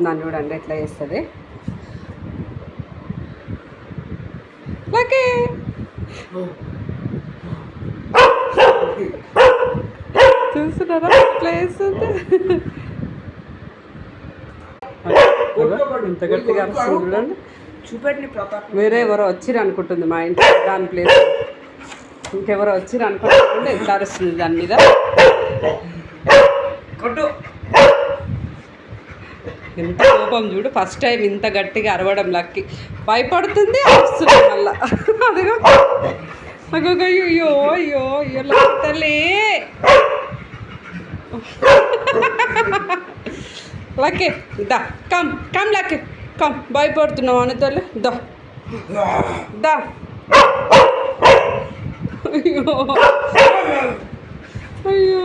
నన్ను చూడండి ఎట్లా చేస్తుంది. లక్కీ చూస్తున్నారా ఎట్లా చేస్తుంది. ఇంత గట్టిగా అరుస్తుంది చూడండి. చూపెట్టి వేరే ఎవరో వచ్చిరు అనుకుంటుంది మా ఇంట్లో దాని ప్లేస్. ఇంకెవరో వచ్చిరు అనుకుంటుంటే ఎంత అరుస్తుంది దాని మీద. ఎంత కోపం చూడు. ఫస్ట్ టైం ఇంత గట్టిగా అరవడం లక్కీ. భయపడుతుంది, అరుస్తుంది మళ్ళా. అదిగో అగో అయ్యో అయ్యో అయ్యో తల్లి. లక్కీ దా కమ్ కమ్ లక్కీ కమ్. భయపడుతున్నావు అని తల్లి. దా దా. అయ్యో అయ్యో